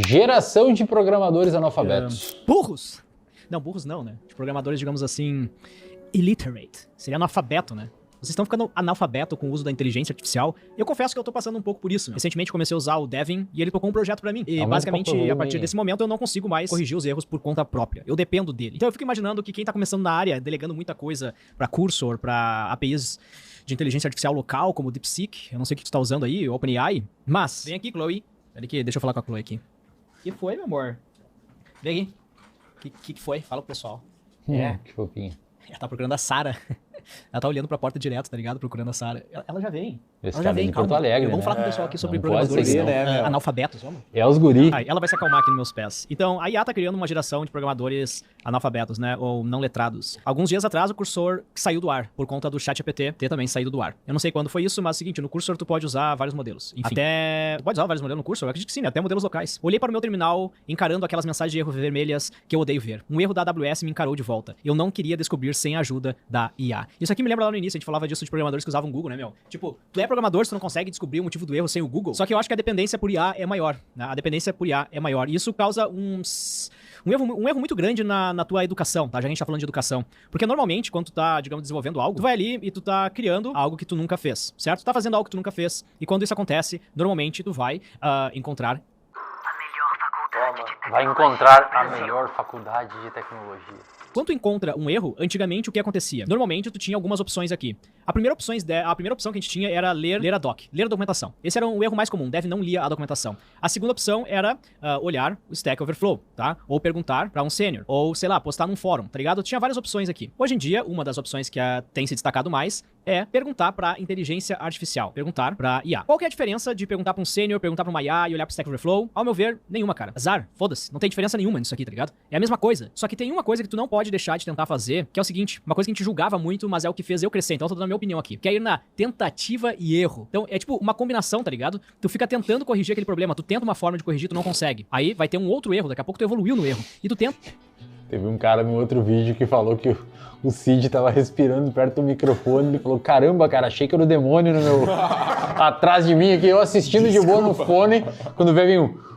Geração de programadores analfabetos. Burros! Não, burros não, né? De programadores, digamos assim, illiterate. Seria analfabeto, né? Vocês estão ficando analfabeto com o uso da inteligência artificial. Eu confesso que eu tô passando um pouco por isso, meu. Recentemente comecei a usar o Devin e ele tocou um projeto pra mim. E basicamente, a partir desse momento, eu não consigo mais corrigir os erros por conta própria. Eu dependo dele. Então eu fico imaginando que quem tá começando na área, delegando muita coisa pra Cursor, pra APIs de inteligência artificial local, como o DeepSeek, eu não sei o que tu tá usando aí, o OpenAI, mas... Vem aqui, Chloe. Peraí que deixa eu falar com a Chloe aqui. O que foi, meu amor? Vem aqui. O que foi? Fala pro pessoal. Que fofinho. Ela tá procurando a Sarah. Ela tá olhando pra porta direto, tá ligado? Procurando a Sarah. Ela já vem. Ela já vem, calma. Porto Alegre, vamos falar com o pessoal aqui sobre programadores analfabetos, vamos? É os guri. Ela vai se acalmar aqui nos meus pés. Então, a IA tá criando uma geração de programadores analfabetos, né? Ou não letrados. Alguns dias atrás, o Cursor saiu do ar, por conta do ChatGPT ter também saído do ar. Eu não sei quando foi isso, mas é o seguinte, no Cursor tu pode usar vários modelos. Enfim, tu pode usar vários modelos no Cursor? Eu acredito que sim, né? Até modelos locais. Olhei para o meu terminal, encarando aquelas mensagens de erro vermelhas que eu odeio ver. Um erro da AWS me encarou de volta. Eu não queria descobrir sem a ajuda da IA. Isso aqui me lembra lá no início, a gente falava disso de programadores que usavam o Google, né, meu? Tipo, tu é programador, tu não consegue descobrir o motivo do erro sem o Google. Só que eu acho que a dependência por IA é maior, né? A dependência por IA é maior. E isso causa um erro muito grande na tua educação, tá? Já que a gente tá falando de educação. Porque normalmente, quando tu tá, digamos, desenvolvendo algo, tu vai ali e tu tá criando algo que tu nunca fez, certo? Tu tá fazendo algo que tu nunca fez. E quando isso acontece, normalmente tu vai encontrar... Vai encontrar a melhor faculdade de tecnologia. Quando tu encontra um erro, antigamente o que acontecia? Normalmente tu tinha algumas opções aqui. A primeira opção que a gente tinha era ler a doc, ler a documentação. Esse era um erro mais comum, Dev não lia a documentação. A segunda opção era olhar o Stack Overflow, tá? Ou perguntar pra um sênior, ou sei lá, postar num fórum, tá ligado? Tinha várias opções aqui. Hoje em dia, uma das opções que tem se destacado mais é perguntar pra inteligência artificial, perguntar pra IA. Qual que é a diferença de perguntar pra um sênior, perguntar pra uma IA e olhar pro Stack Overflow? Ao meu ver, nenhuma, cara. Azar, foda-se, não tem diferença nenhuma nisso aqui, tá ligado? É a mesma coisa. Só que tem uma coisa que tu não pode deixar de tentar fazer, que é o seguinte, uma coisa que a gente julgava muito, mas é o que fez eu crescer, então eu tô dando a minha opinião aqui, que é ir na tentativa e erro. Então é tipo uma combinação, tá ligado? Tu fica tentando corrigir aquele problema, tu tenta uma forma de corrigir, tu não consegue. Aí vai ter um outro erro, daqui a pouco tu evoluiu no erro. E tu tenta... Teve um cara no outro vídeo que falou que o Cid tava respirando perto do microfone, ele falou, caramba, cara, achei que era o demônio no meu... atrás de mim aqui, eu assistindo de boa no fone, quando veio um...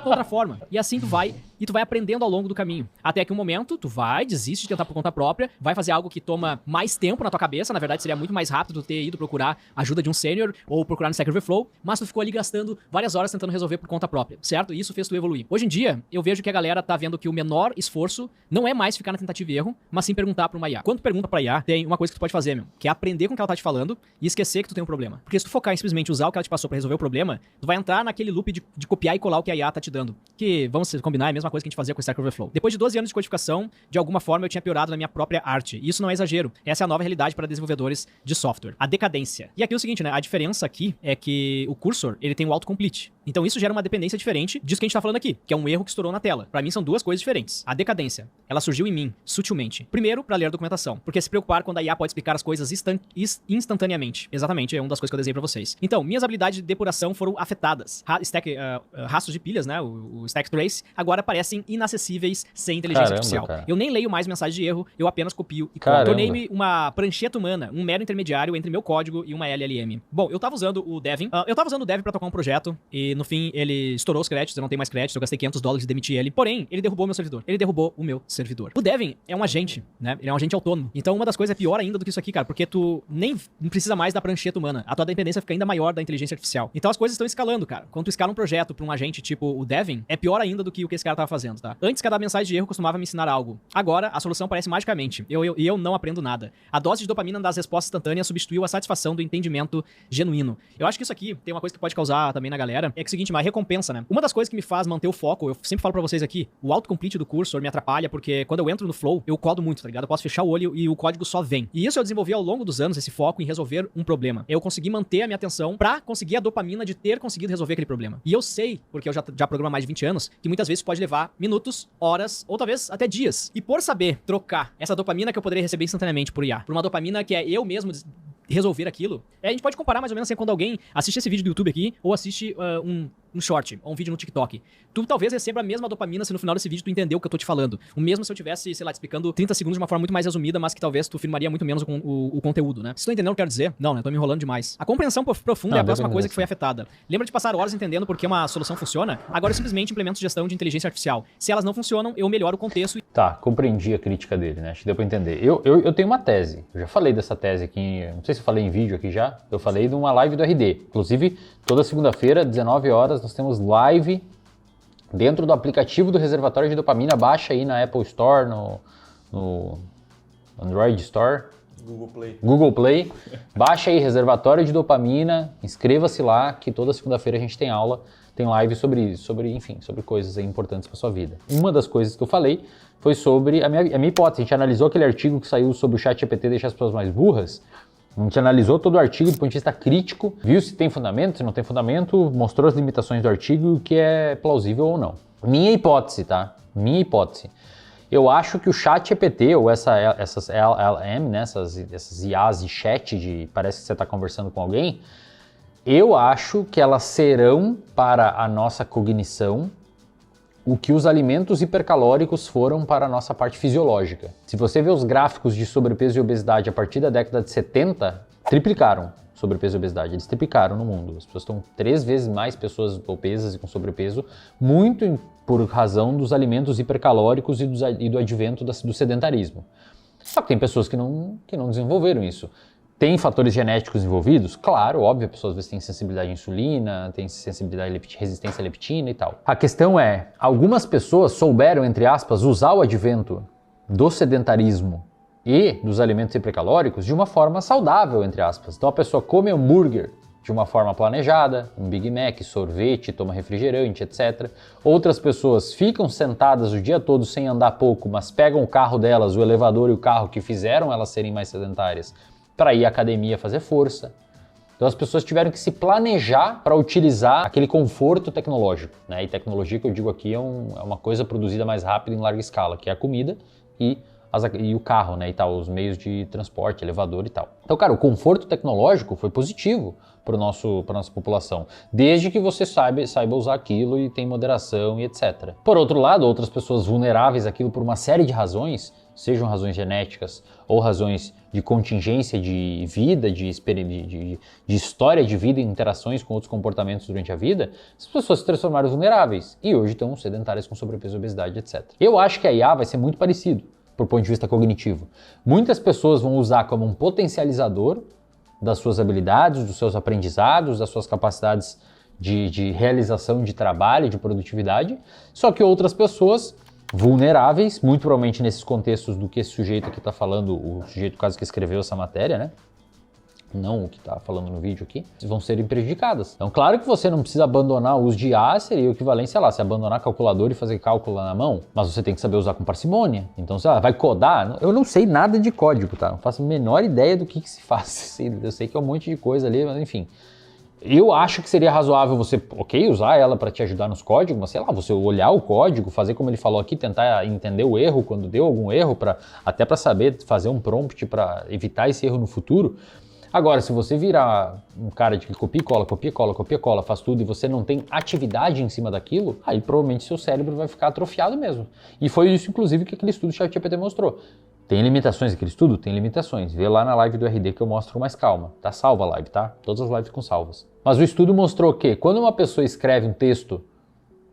outra forma. E assim tu vai aprendendo ao longo do caminho. Até que um momento, tu desiste de tentar por conta própria, vai fazer algo que toma mais tempo na tua cabeça, na verdade seria muito mais rápido tu ter ido procurar ajuda de um sênior ou procurar no Stack Overflow, mas tu ficou ali gastando várias horas tentando resolver por conta própria, certo? E isso fez tu evoluir. Hoje em dia, eu vejo que a galera tá vendo que o menor esforço não é mais ficar na tentativa e erro, mas sim perguntar pra uma IA. Quando tu pergunta pra IA, tem uma coisa que tu pode fazer, meu, que é aprender com o que ela tá te falando e esquecer que tu tem um problema. Porque se tu focar em simplesmente usar o que ela te passou pra resolver o problema, tu vai entrar naquele loop de copiar e colar o que a IA tá te dando. Que, vamos combinar, é a mesma coisa que a gente fazia com o Stack Overflow. Depois de 12 anos de codificação, de alguma forma eu tinha piorado na minha própria arte. E isso não é exagero. Essa é a nova realidade para desenvolvedores de software. A decadência. E aqui é o seguinte, né? A diferença aqui é que o Cursor, ele tem o autocomplete. Então isso gera uma dependência diferente disso que a gente tá falando aqui, que é um erro que estourou na tela. Pra mim são duas coisas diferentes. A decadência, ela surgiu em mim, sutilmente. Primeiro, pra ler a documentação. Porque se preocupar quando a IA pode explicar as coisas instantaneamente. Exatamente, é uma das coisas que eu desenhei pra vocês. Então, minhas habilidades de depuração foram afetadas. Rastros de pilhas, né? O Stack Trace, agora parecem inacessíveis sem inteligência artificial. Cara. Eu nem leio mais mensagens de erro, eu apenas copio e colo. Tornei-me uma prancheta humana, um mero intermediário entre meu código e uma LLM. Bom, eu tava usando o Devin. Eu tava usando o Devin pra tocar um projeto e no fim ele estourou os créditos, eu não tenho mais créditos, eu gastei $500 e demiti ele. Porém, ele derrubou meu servidor. Ele derrubou o meu servidor. O Devin é um agente, né? Ele é um agente autônomo. Então uma das coisas é pior ainda do que isso aqui, cara, porque tu nem precisa mais da prancheta humana. A tua dependência fica ainda maior da inteligência artificial. Então as coisas estão escalando, cara. Quando tu escala um projeto pra um agente tipo o Devin, é pior ainda do que o que esse cara tava fazendo, tá? Antes, cada mensagem de erro costumava me ensinar algo. Agora, a solução parece magicamente. Eu não aprendo nada. A dose de dopamina das respostas instantâneas substituiu a satisfação do entendimento genuíno. Eu acho que isso aqui tem uma coisa que pode causar também na galera, é que é o seguinte, uma recompensa, né? Uma das coisas que me faz manter o foco, eu sempre falo pra vocês aqui, o autocomplete do Cursor me atrapalha, porque quando eu entro no flow, eu codo muito, tá ligado? Eu posso fechar o olho e o código só vem. E isso eu desenvolvi ao longo dos anos, esse foco em resolver um problema. Eu consegui manter a minha atenção pra conseguir a dopamina de ter conseguido resolver aquele problema. E eu sei, porque eu já programo há mais de 20 anos, que muitas vezes pode levar minutos, horas, ou talvez até dias. E por saber trocar essa dopamina que eu poderia receber instantaneamente por IA, por uma dopamina que é eu mesmo resolver aquilo, a gente pode comparar mais ou menos assim quando alguém assiste esse vídeo do YouTube aqui, ou assiste um um short ou um vídeo no TikTok, tu talvez receba a mesma dopamina se no final desse vídeo tu entendeu o que eu tô te falando. O mesmo se eu tivesse, sei lá, te explicando 30 segundos de uma forma muito mais resumida, mas que talvez tu firmaria muito menos o conteúdo, né? Se tu entendeu o que eu quero dizer, não, né? Tô me enrolando demais. A compreensão profunda é a próxima coisa que foi afetada. Lembra de passar horas entendendo por que uma solução funciona? Agora eu simplesmente implemento gestão de inteligência artificial. Se elas não funcionam, eu melhoro o contexto. Tá, compreendi a crítica dele, né? Acho que deu pra entender. Eu tenho uma tese. Eu já falei dessa tese aqui, não sei se eu falei em vídeo aqui já. Eu falei de uma live do RD. Inclusive, toda segunda-feira, 19 horas, nós temos live dentro do aplicativo do reservatório de dopamina. Baixa aí na Apple Store, no Android Store. Google Play. Baixa aí, reservatório de dopamina. Inscreva-se lá, que toda segunda-feira a gente tem aula. Tem live sobre coisas aí importantes para sua vida. Uma das coisas que eu falei foi sobre a minha hipótese. A gente analisou aquele artigo que saiu sobre o ChatGPT deixar as pessoas mais burras. A gente analisou todo o artigo do ponto de vista crítico, viu se tem fundamento, se não tem fundamento, mostrou as limitações do artigo, o que é plausível ou não. Minha hipótese, tá? Minha hipótese. Eu acho que o ChatGPT, ou essas LLM, né, essas IAs de chat, parece que você está conversando com alguém, eu acho que elas serão para a nossa cognição o que os alimentos hipercalóricos foram para a nossa parte fisiológica. Se você vê os gráficos de sobrepeso e obesidade a partir da década de 70, triplicaram sobrepeso e obesidade. Eles triplicaram no mundo. As pessoas estão 3 vezes mais pessoas obesas e com sobrepeso, muito por razão dos alimentos hipercalóricos e do advento do sedentarismo. Só que tem pessoas que não desenvolveram isso. Tem fatores genéticos envolvidos? Claro, óbvio, pessoas às vezes têm sensibilidade à insulina, têm sensibilidade resistência à leptina e tal. A questão é, algumas pessoas souberam, entre aspas, usar o advento do sedentarismo e dos alimentos hipercalóricos de uma forma saudável, entre aspas. Então a pessoa come hambúrguer de uma forma planejada, um Big Mac, sorvete, toma refrigerante, etc. Outras pessoas ficam sentadas o dia todo sem andar pouco, mas pegam o carro delas, o elevador e o carro que fizeram elas serem mais sedentárias, para ir à academia fazer força. Então as pessoas tiveram que se planejar para utilizar aquele conforto tecnológico, né? E tecnologia que eu digo aqui é uma coisa produzida mais rápido em larga escala, que é a comida e o carro, né? E tal, os meios de transporte, elevador e tal. Então, cara, o conforto tecnológico foi positivo para a nossa população, desde que você saiba usar aquilo e tem moderação e etc. Por outro lado, outras pessoas vulneráveis àquilo por uma série de razões, sejam razões genéticas ou razões de contingência de vida, de história de vida e interações com outros comportamentos durante a vida, as pessoas se transformaram vulneráveis e hoje estão sedentárias com sobrepeso, obesidade, etc. Eu acho que a IA vai ser muito parecido, por ponto de vista cognitivo. Muitas pessoas vão usar como um potencializador das suas habilidades, dos seus aprendizados, das suas capacidades de realização de trabalho, de produtividade, só que outras pessoas vulneráveis, muito provavelmente nesses contextos do que esse sujeito aqui está falando, o sujeito caso que escreveu essa matéria, né? Não o que está falando no vídeo aqui, vão serem prejudicadas. Então, claro que você não precisa abandonar o uso de IA, seria o equivalente, sei lá, se abandonar calculador e fazer cálculo na mão, mas você tem que saber usar com parcimônia. Então, sei lá, vai codar? Eu não sei nada de código, tá? Não faço a menor ideia do que se faz. Eu sei que é um monte de coisa ali, mas enfim. Eu acho que seria razoável você, usar ela para te ajudar nos códigos, mas sei lá, você olhar o código, fazer como ele falou aqui, tentar entender o erro quando deu algum erro, até para saber fazer um prompt para evitar esse erro no futuro. Agora, se você virar um cara de que copia e cola, faz tudo e você não tem atividade em cima daquilo, aí provavelmente seu cérebro vai ficar atrofiado mesmo. E foi isso, inclusive, que aquele estudo do ChatGPT mostrou. Tem limitações aquele estudo? Tem limitações. Vê lá na live do RD que eu mostro com mais calma. Tá salva a live, tá? Todas as lives ficam salvas. Mas o estudo mostrou que quando uma pessoa escreve um texto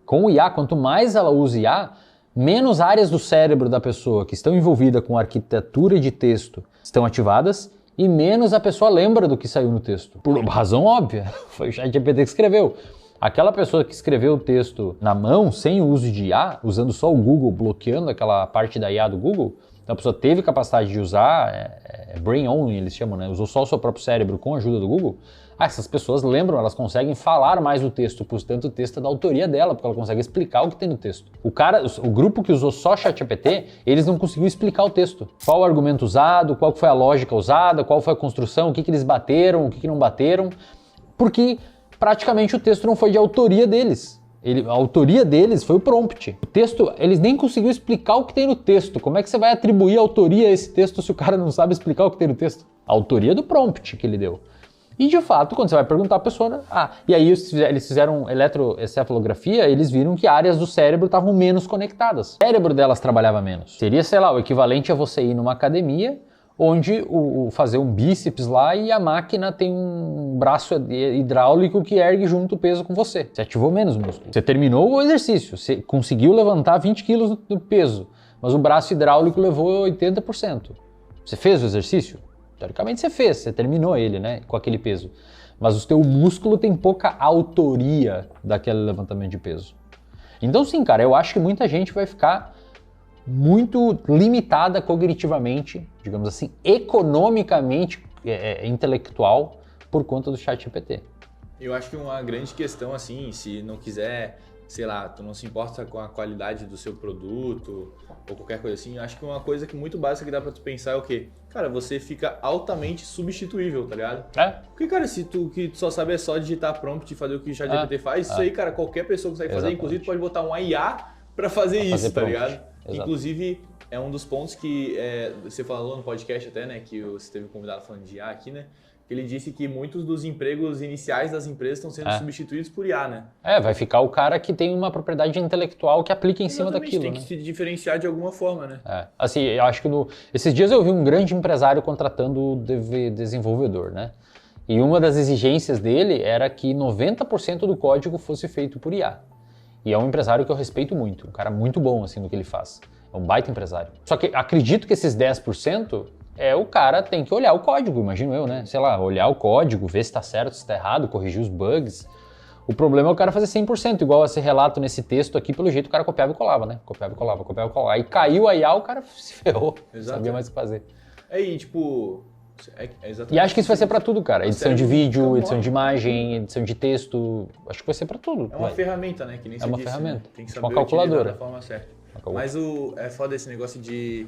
com o IA, quanto mais ela usa IA, menos áreas do cérebro da pessoa que estão envolvidas com arquitetura de texto estão ativadas, e menos a pessoa lembra do que saiu no texto. Por razão óbvia, foi o ChatGPT que escreveu. Aquela pessoa que escreveu o texto na mão, sem o uso de IA, usando só o Google, bloqueando aquela parte da IA do Google, então a pessoa teve capacidade de usar, brain only eles chamam, né? Usou só o seu próprio cérebro com a ajuda do Google. Essas pessoas lembram, elas conseguem falar mais o texto, portanto o texto é da autoria dela, porque ela consegue explicar o que tem no texto. O grupo que usou só ChatGPT, eles não conseguiram explicar o texto. Qual o argumento usado, qual foi a lógica usada, qual foi a construção, o que eles bateram, o que não bateram, porque praticamente o texto não foi de autoria deles. A autoria deles foi o prompt. O texto, eles nem conseguiram explicar o que tem no texto. Como é que você vai atribuir a autoria a esse texto se o cara não sabe explicar o que tem no texto? A autoria do prompt que ele deu. E de fato, quando você vai perguntar a pessoa, e aí eles fizeram eletroencefalografia, eles viram que áreas do cérebro estavam menos conectadas. O cérebro delas trabalhava menos. Seria, sei lá, o equivalente a você ir numa academia, onde fazer um bíceps lá e a máquina tem um braço hidráulico que ergue junto o peso com você. Você ativou menos o músculo. Você terminou o exercício, você conseguiu levantar 20 quilos do peso, mas o braço hidráulico levou 80%. Você fez o exercício? Teoricamente você fez, você terminou ele, né, com aquele peso. Mas o teu músculo tem pouca autoria daquele levantamento de peso. Então sim, cara, eu acho que muita gente vai ficar muito limitada cognitivamente, digamos assim, economicamente, intelectual, por conta do ChatGPT. Eu acho que uma grande questão, assim, se não quiser, sei lá, tu não se importa com a qualidade do seu produto ou qualquer coisa assim, eu acho que uma coisa que muito básica que dá pra tu pensar é o quê? Cara, você fica altamente substituível, tá ligado? Porque, cara, se tu que tu só sabe é só digitar prompt e fazer o que o ChatGPT faz, isso aí, cara, qualquer pessoa consegue fazer, inclusive tu pode botar um IA pra fazer isso, tá ligado? Exato. Inclusive, é um dos pontos que você falou no podcast até, né, que você teve um convidado falando de IA aqui, né? Ele disse que muitos dos empregos iniciais das empresas estão sendo substituídos por IA, né? Vai ficar o cara que tem uma propriedade intelectual que aplica em cima daquilo, tem que se diferenciar de alguma forma, né? Assim, eu acho que esses dias eu vi um grande empresário contratando desenvolvedor, né? E uma das exigências dele era que 90% do código fosse feito por IA. E é um empresário que eu respeito muito, um cara muito bom assim no que ele faz. É um baita empresário. Só que acredito que esses 10% o cara tem que olhar o código, imagino eu, né? Sei lá, olhar o código, ver se tá certo, se tá errado, corrigir os bugs. O problema é o cara fazer 100%, igual esse relato nesse texto aqui, pelo jeito o cara copiava e colava, né? Copiava e colava. Aí caiu a IA, o cara se ferrou, Exato. Sabia mais o que fazer. E tipo... E acho que isso vai ser pra tudo, cara. Edição de vídeo, edição de imagem, edição de texto. Acho que vai ser pra tudo. É uma ferramenta, né? Que nem é uma ferramenta. Né? Tem que saber uma calculadora da forma certa. Mas é foda esse negócio de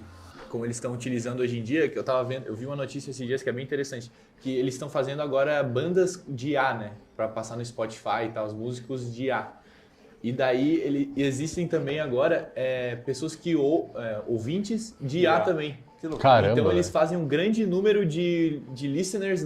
como eles estão utilizando hoje em dia, que eu tava vendo, eu vi uma notícia esses dias que é bem interessante, que eles estão fazendo agora bandas de IA, né? Pra passar no Spotify e tal, os músicos de IA. E daí existem também agora pessoas que ouvintes de IA também. Caramba, então eles fazem um grande número de listeners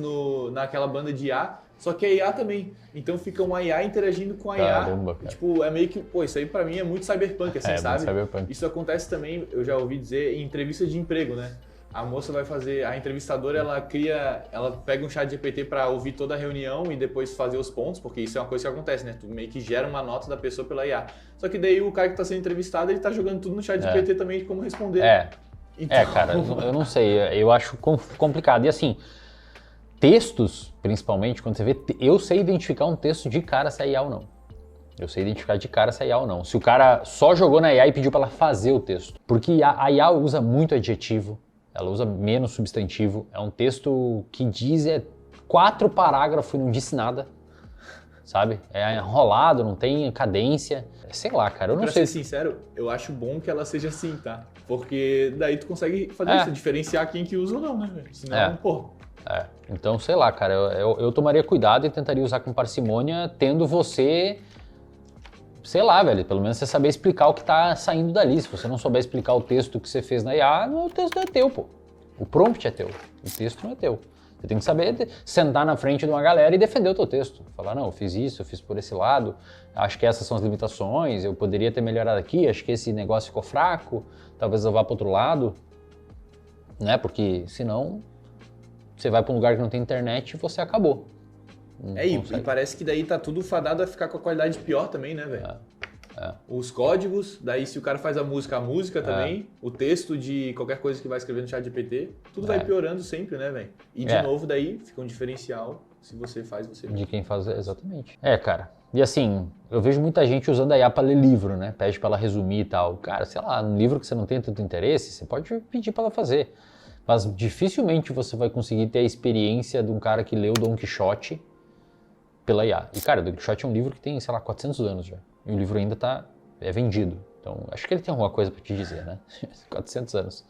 naquela banda de IA, só que é IA também. Então fica uma IA interagindo com a IA. Caramba, cara. Tipo, é meio que, isso aí pra mim é muito cyberpunk, assim, sabe? Cyberpunk. Isso acontece também, eu já ouvi dizer, em entrevistas de emprego, né? A moça vai fazer, a entrevistadora, ela pega um chat GPT pra ouvir toda a reunião e depois fazer os pontos, porque isso é uma coisa que acontece, né? Tu meio que gera uma nota da pessoa pela IA. Só que daí o cara que tá sendo entrevistado, ele tá jogando tudo no chat GPT também, como responder. Então... cara, eu não sei, eu acho complicado. E assim, textos, principalmente, quando você vê, eu sei identificar um texto de cara se é IA ou não. Eu sei identificar de cara se é IA ou não. Se o cara só jogou na IA e pediu pra ela fazer o texto. Porque a IA usa muito adjetivo, ela usa menos substantivo. É um texto que diz 4 parágrafos e não disse nada, sabe? É enrolado, não tem cadência. Sei lá, cara, eu não sei. Pra ser sincero, eu acho bom que ela seja assim, tá? Porque daí tu consegue fazer isso, diferenciar quem que usa ou não, né, velho? Senão, Então, sei lá, cara, eu tomaria cuidado e tentaria usar com parcimônia, tendo você, sei lá, velho, pelo menos você saber explicar o que tá saindo dali. Se você não souber explicar o texto que você fez na IA, o texto não é teu, pô. O prompt é teu, o texto não é teu. Você tem que saber sentar na frente de uma galera e defender o teu texto. Falar, não, eu fiz isso, eu fiz por esse lado, acho que essas são as limitações, eu poderia ter melhorado aqui, acho que esse negócio ficou fraco, talvez eu vá para outro lado, né? Porque senão você vai para um lugar que não tem internet e você acabou. E parece que daí tá tudo fadado a ficar com a qualidade pior também, né, velho? Os códigos, daí se o cara faz a música também, o texto de qualquer coisa que vai escrever no chat GPT, tudo vai piorando sempre, né, velho? E de novo daí fica um diferencial se você faz, você de quem faz, exatamente. Cara, e assim, eu vejo muita gente usando a IA pra ler livro, né? Pede pra ela resumir e tal. Cara, sei lá, num livro que você não tem tanto interesse, você pode pedir pra ela fazer. Mas dificilmente você vai conseguir ter a experiência de um cara que leu Don Quixote pela IA. E cara, Don Quixote é um livro que tem, sei lá, 400 anos já. E o livro ainda é vendido. Então, acho que ele tem alguma coisa pra te dizer, né? 400 anos.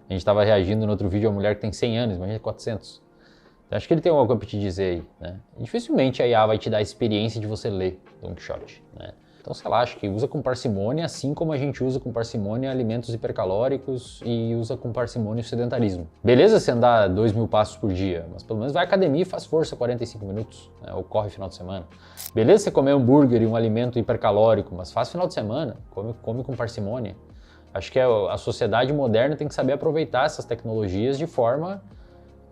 A gente tava reagindo no outro vídeo a uma mulher que tem 100 anos, imagina 400. Então, acho que ele tem alguma coisa pra te dizer aí, né? E dificilmente a IA vai te dar a experiência de você ler Don Quixote, né? Então, sei lá, acho que usa com parcimônia, assim como a gente usa com parcimônia alimentos hipercalóricos e usa com parcimônia o sedentarismo. Beleza você andar 2.000 passos por dia, mas pelo menos vai à academia e faz força 45 minutos, né? Ou corre final de semana. Beleza você comer hambúrguer e um alimento hipercalórico, mas faz final de semana, come com parcimônia. Acho que a sociedade moderna tem que saber aproveitar essas tecnologias de forma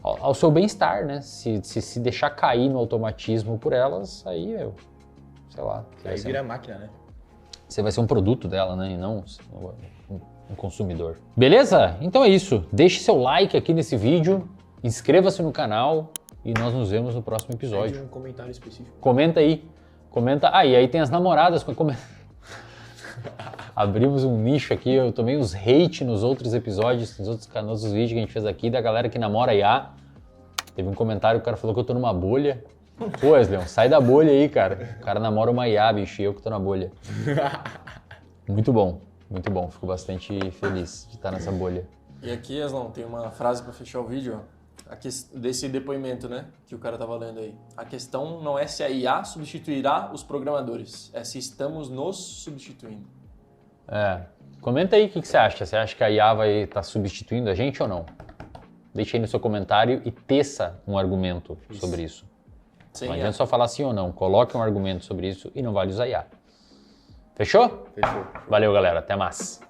ao seu bem-estar, né? Se deixar cair no automatismo por elas, aí, sei lá. Aí vira máquina, né? Você vai ser um produto dela, né? E não um consumidor. Beleza? Então é isso. Deixe seu like aqui nesse vídeo, inscreva-se no canal e nós nos vemos no próximo episódio. Pede um comentário específico. Comenta aí. Comenta. Ah, e aí tem as namoradas. Abrimos um nicho aqui, eu tomei uns hate nos outros episódios, nos outros vídeos que a gente fez aqui, da galera que namora IA. Teve um comentário, o cara falou que eu tô numa bolha. Pô, Wesley, sai da bolha aí, cara. O cara namora uma IA, bicho, e eu que tô na bolha. Muito bom, fico bastante feliz de estar nessa bolha. E aqui, Aslão, tem uma frase pra fechar o vídeo, ó. Desse depoimento, né, que o cara tava lendo aí. A questão não é se a IA substituirá os programadores, é se estamos nos substituindo. Comenta aí o que você acha. Você acha que a IA vai estar substituindo a gente ou não? Deixa aí no seu comentário e teça um argumento sobre isso. Sim, Não adianta só falar sim ou não. Coloque um argumento sobre isso e não vale usar IA. Fechou? Fechou. Valeu, galera. Até mais.